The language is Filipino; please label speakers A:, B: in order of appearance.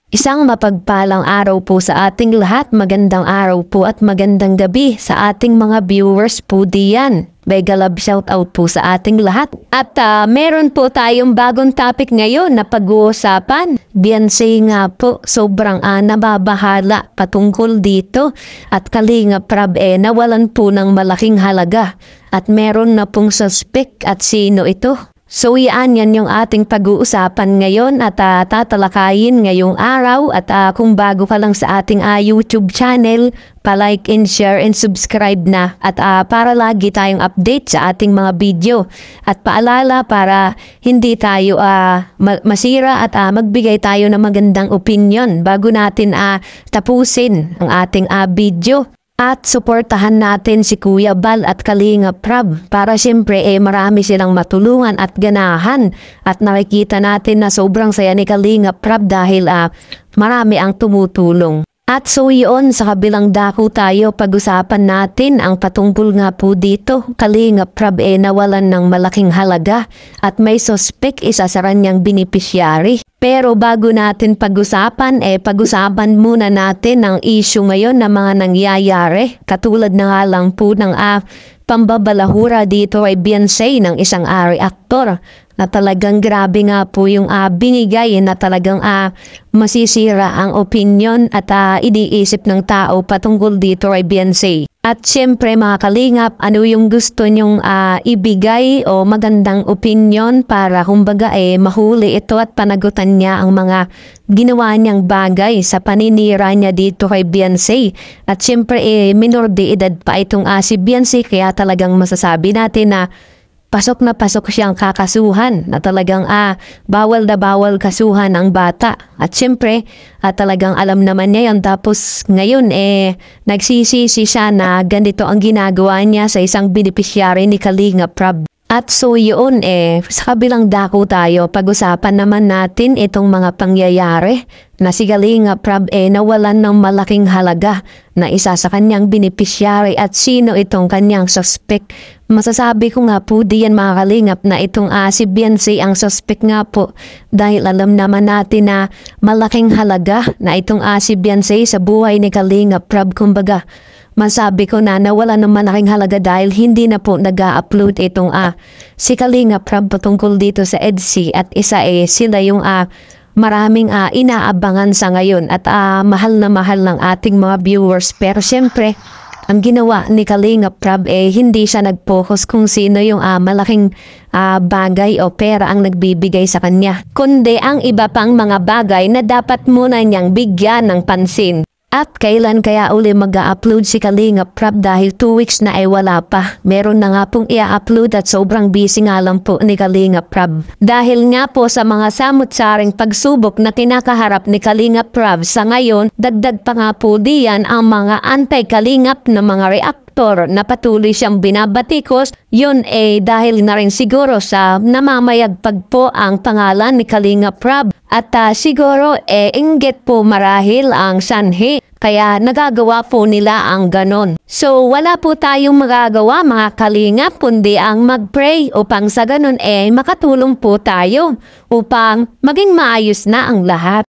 A: Isang mapagpalang araw po sa ating lahat, magandang araw po at magandang gabi sa ating mga viewers po diyan. Mega love shoutout po sa ating lahat. At meron po tayong bagong topic ngayon na pag-uusapan. Beyonce nga po, sobrang nababahala patungkol dito. At Kalinga Prab nawalan po ng malaking halaga. At meron na pong suspect at sino ito? So yan yung ating pag-uusapan ngayon at tatalakayin ngayong araw at kung bago ka lang sa ating YouTube channel, pa-like and share and subscribe na at para lagi tayong update sa ating mga video at paalala para hindi tayo masira at magbigay tayo ng magandang opinion bago natin tapusin ang ating video. At suportahan natin si Kuya Bal at Kalinga Prab para siyempre marami silang matulungan at ganahan. At nakikita natin na sobrang saya ni Kalinga Prab dahil marami ang tumutulong. At so yun, sa kabilang dako tayo, pag-usapan natin ang patungkol nga po dito. Kalinga Prab nawalan ng malaking halaga at may suspect isa sa kanyang beneficiary. Pero bago natin pag-usapan, pag-usapan muna natin ang issue ngayon na mga nangyayari. Katulad na nga lang po ng pambabalahura dito ay Beyonce ng isang actor na talagang grabe nga po yung binigay na talagang masisira ang opinion at iniisip ng tao patungkol dito ay Beyonce. At syempre mga kalingap, ano yung gusto nyong ibigay o magandang opinion para kumbaga mahuli ito at panagutan niya ang mga ginawa niyang bagay sa paninira niya dito kay Beyonce. At syempre minor de edad pa itong si Beyonce kaya talagang masasabi natin na pasok na pasok siyang kakasuhan na talagang bawal na bawal kasuhan ang bata. At syempre, talagang alam naman niya yun. Tapos ngayon nagsisisi siya na ganito ang ginagawa niya sa isang beneficiary ni Kalinga Prab. At so yun sa kabilang dako tayo, pag-usapan naman natin itong mga pangyayari na si Kalinga Prab nawalan ng malaking halaga na isa sa kanyang beneficiary at sino itong kanyang suspect. Masasabi ko nga po diyan mga kalingap na itong si Beyonce ang suspect nga po dahil alam naman natin na malaking halaga na itong si Beyonce sa buhay ni Kalinga Prab. Kumbaga, masabi ko na nawala ng malaking halaga dahil hindi na po nag-upload itong si Kalinga Prab patungkol dito sa EDC at isa sila yung maraming inaabangan sa ngayon at mahal na mahal ng ating mga viewers. Pero syempre, ang ginawa ni Kalinga Prab hindi siya nag-focus kung sino yung malaking bagay o pera ang nagbibigay sa kanya, kundi ang iba pang mga bagay na dapat muna niyang bigyan ng pansin. At kailan kaya uli mag-upload si Kalinga Prab dahil 2 weeks na wala pa. Meron na nga pong i-upload at sobrang busy nga lang po ni Kalinga Prab. Dahil nga po sa mga samut-saring pagsubok na kinakaharap ni Kalinga Prab sa ngayon, dagdag pa nga po diyan ang mga anti-Kalingap na mga reaktor na patuloy siyang binabatikos. Yun dahil na rin siguro sa namamayagpag po ang pangalan ni Kalinga Prab. At siguro inggit po marahil ang sanhi. Kaya nagagawa po nila ang ganon. So wala po tayong magagawa mga kalingap kundi ang mag-pray upang sa ganon makatulong po tayo upang maging maayos na ang lahat.